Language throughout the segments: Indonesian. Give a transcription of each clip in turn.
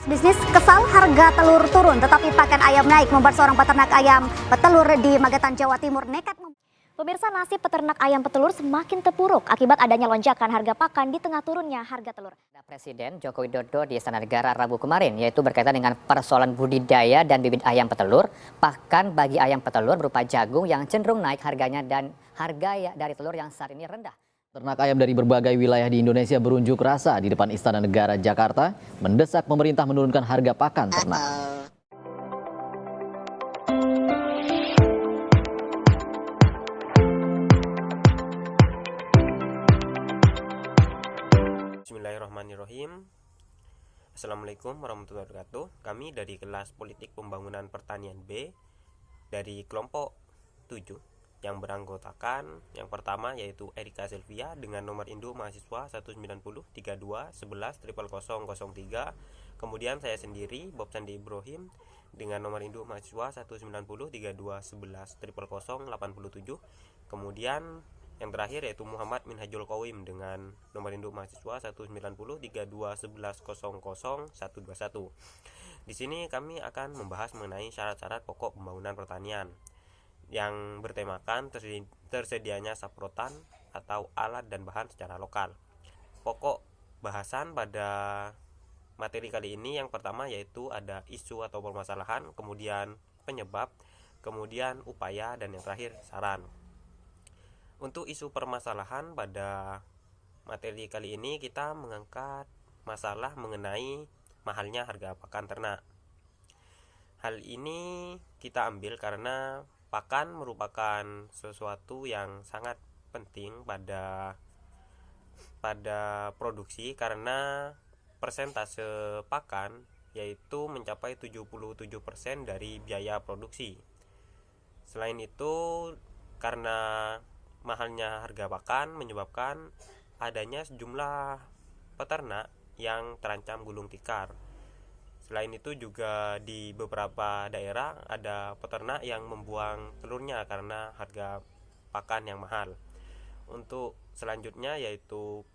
Bisnis kesal harga telur turun, tetapi pakan ayam naik membuat seorang peternak ayam petelur di Magetan, Jawa Timur nekat. Pemirsa, nasib peternak ayam petelur semakin terpuruk akibat adanya lonjakan harga pakan di tengah turunnya harga telur. Presiden Joko Widodo di Istana Negara Rabu kemarin, yaitu berkaitan dengan persoalan budidaya dan bibit ayam petelur. Pakan bagi ayam petelur berupa jagung yang cenderung naik harganya dan harga dari telur yang saat ini rendah. Ternak ayam dari berbagai wilayah di Indonesia berunjuk rasa di depan Istana Negara Jakarta, mendesak pemerintah menurunkan harga pakan ternak. Bismillahirrahmanirrahim. Assalamualaikum warahmatullahi wabarakatuh. Kami dari kelas Politik Pembangunan Pertanian B dari kelompok 7 yang beranggotakan yang pertama yaitu Erika Selvia dengan nomor induk mahasiswa 1903211000003. Kemudian saya sendiri Bob Sandi Ibrahim dengan nomor induk mahasiswa 1903211000087. Kemudian yang terakhir yaitu Muhammad Minhajul Qawim dengan nomor induk mahasiswa 1903211000121. Di sini kami akan membahas mengenai syarat-syarat pokok pembangunan pertanian yang bertemakan tersedianya saprotan atau alat dan bahan secara lokal. Pokok bahasan pada materi kali ini yang pertama yaitu ada isu atau permasalahan, kemudian penyebab, kemudian upaya, dan yang terakhir saran. Untuk isu permasalahan pada materi kali ini kita mengangkat masalah mengenai mahalnya harga pakan ternak. Hal ini kita ambil karena pakan merupakan sesuatu yang sangat penting pada produksi karena persentase pakan yaitu mencapai 77% dari biaya produksi. Selain itu, karena mahalnya harga pakan menyebabkan adanya sejumlah peternak yang terancam gulung tikar. Selain itu juga di beberapa daerah ada peternak yang membuang telurnya karena harga pakan yang mahal. Untuk selanjutnya yaitu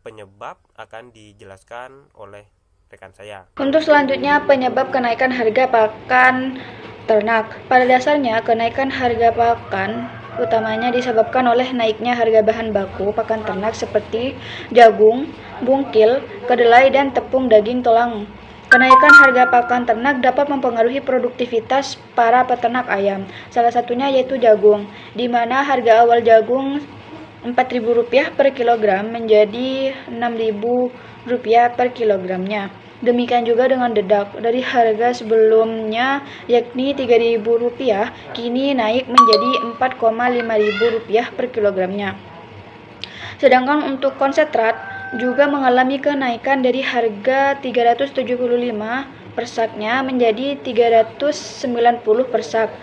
penyebab akan dijelaskan oleh rekan saya. Untuk selanjutnya penyebab kenaikan harga pakan ternak. Pada dasarnya kenaikan harga pakan utamanya disebabkan oleh naiknya harga bahan baku pakan ternak seperti jagung, bungkil, kedelai, dan tepung daging tulang. Kenaikan harga pakan ternak dapat mempengaruhi produktivitas para peternak ayam. Salah satunya yaitu jagung, di mana harga awal jagung Rp4.000 per kilogram menjadi Rp6.000 per kilogramnya. Demikian juga dengan dedak, dari harga sebelumnya yakni Rp3.000 kini naik menjadi Rp4.500 per kilogramnya. Sedangkan untuk konsentrat juga mengalami kenaikan dari harga Rp375 per saknya menjadi Rp390 per sak.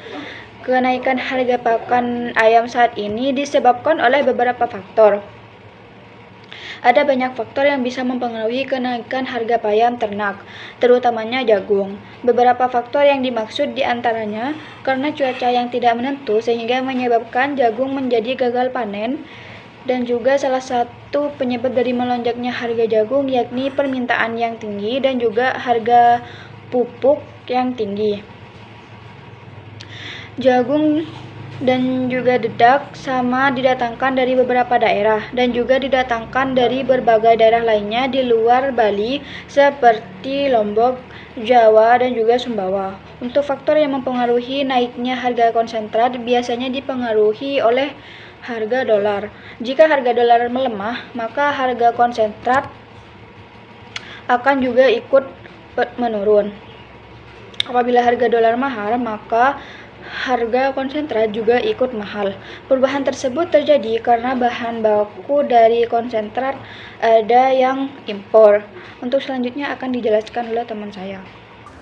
Kenaikan harga pakan ayam saat ini disebabkan oleh beberapa faktor. Ada banyak faktor yang bisa mempengaruhi kenaikan harga ayam ternak, terutamanya jagung. Beberapa faktor yang dimaksud diantaranya karena cuaca yang tidak menentu sehingga menyebabkan jagung menjadi gagal panen, dan juga salah satu penyebab dari melonjaknya harga jagung yakni permintaan yang tinggi dan juga harga pupuk yang tinggi. Jagung dan juga dedak sama didatangkan dari beberapa daerah dan juga didatangkan dari berbagai daerah lainnya di luar Bali seperti Lombok, Jawa, dan juga Sumbawa. Untuk faktor yang mempengaruhi naiknya harga konsentrat biasanya dipengaruhi oleh harga dolar. Jika harga dolar melemah, maka harga konsentrat akan juga ikut menurun. Apabila harga dolar mahal, maka harga konsentrat juga ikut mahal. Perubahan tersebut terjadi karena bahan baku dari konsentrat ada yang impor. Untuk selanjutnya akan dijelaskan oleh teman saya.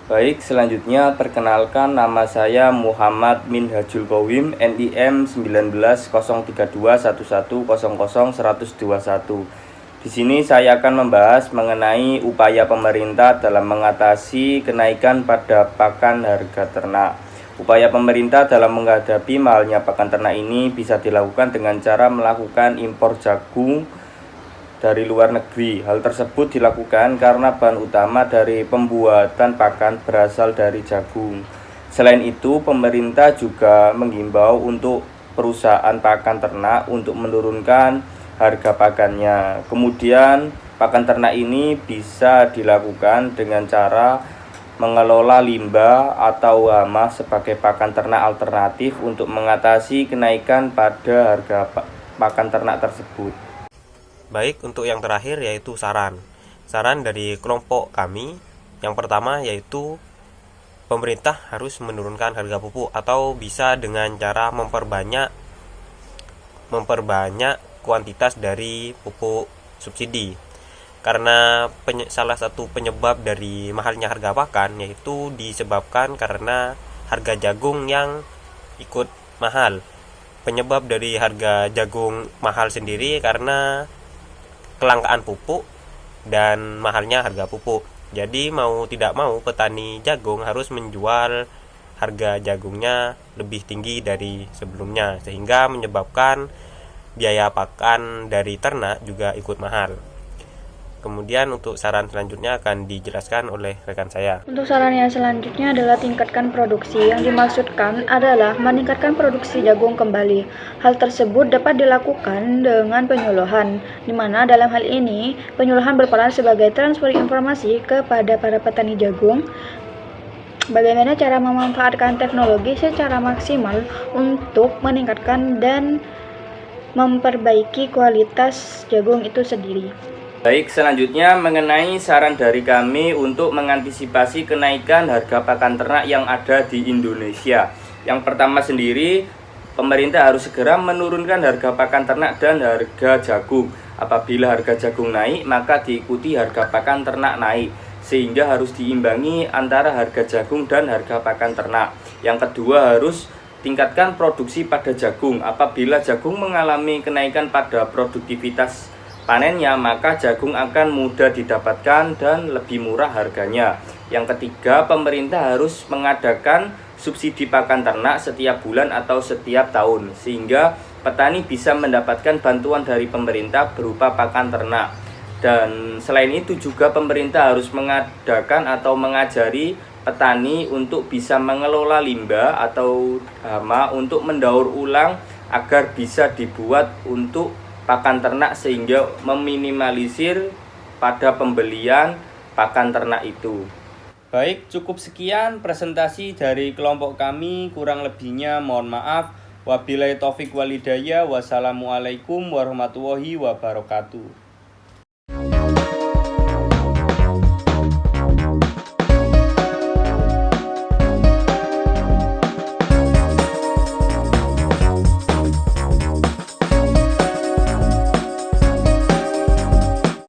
Baik, selanjutnya perkenalkan, nama saya Muhammad Minhajul Qawim, NIM 19.3211000121. Di sini saya akan membahas mengenai upaya pemerintah dalam mengatasi kenaikan pada pakan harga ternak. Upaya pemerintah dalam menghadapi mahalnya pakan ternak ini bisa dilakukan dengan cara melakukan impor jagung dari luar negeri. Hal tersebut dilakukan karena bahan utama dari pembuatan pakan berasal dari jagung. Selain itu, pemerintah juga menghimbau untuk perusahaan pakan ternak untuk menurunkan harga pakannya. Kemudian, pakan ternak ini bisa dilakukan dengan cara mengelola limbah atau hama sebagai pakan ternak alternatif untuk mengatasi kenaikan pada harga pakan ternak tersebut. Baik, untuk yang terakhir yaitu saran. Saran dari kelompok kami yang pertama yaitu pemerintah harus menurunkan harga pupuk atau bisa dengan cara memperbanyak kuantitas dari pupuk subsidi. Karena salah satu penyebab dari mahalnya harga pakan yaitu disebabkan karena harga jagung yang ikut mahal. Penyebab dari harga jagung mahal sendiri karena kelangkaan pupuk dan mahalnya harga pupuk. Jadi mau tidak mau petani jagung harus menjual harga jagungnya lebih tinggi dari sebelumnya sehingga menyebabkan biaya pakan dari ternak juga ikut mahal. Kemudian untuk saran selanjutnya akan dijelaskan oleh rekan saya. Untuk saran yang selanjutnya adalah tingkatkan produksi. Yang dimaksudkan adalah meningkatkan produksi jagung kembali. Hal tersebut dapat dilakukan dengan penyuluhan, di mana dalam hal ini penyuluhan berperan sebagai transfer informasi kepada para petani jagung. Bagaimana cara memanfaatkan teknologi secara maksimal untuk meningkatkan dan memperbaiki kualitas jagung itu sendiri. Baik, selanjutnya mengenai saran dari kami untuk mengantisipasi kenaikan harga pakan ternak yang ada di Indonesia. Yang pertama sendiri, pemerintah harus segera menurunkan harga pakan ternak dan harga jagung. Apabila harga jagung naik, maka diikuti harga pakan ternak naik, sehingga harus diimbangi antara harga jagung dan harga pakan ternak. Yang kedua, harus tingkatkan produksi pada jagung. Apabila jagung mengalami kenaikan pada produktivitas panennya, maka jagung akan mudah didapatkan dan lebih murah harganya. Yang ketiga, pemerintah harus mengadakan subsidi pakan ternak setiap bulan atau setiap tahun, sehingga petani bisa mendapatkan bantuan dari pemerintah berupa pakan ternak. Dan selain itu juga pemerintah harus mengadakan atau mengajari petani untuk bisa mengelola limbah atau hama untuk mendaur ulang agar bisa dibuat untuk pakan ternak sehingga meminimalisir pada pembelian pakan ternak itu. Baik, cukup sekian presentasi dari kelompok kami, kurang lebihnya mohon maaf. Wabillahi taufik walhidayah. Wassalamualaikum warahmatullahi wabarakatuh.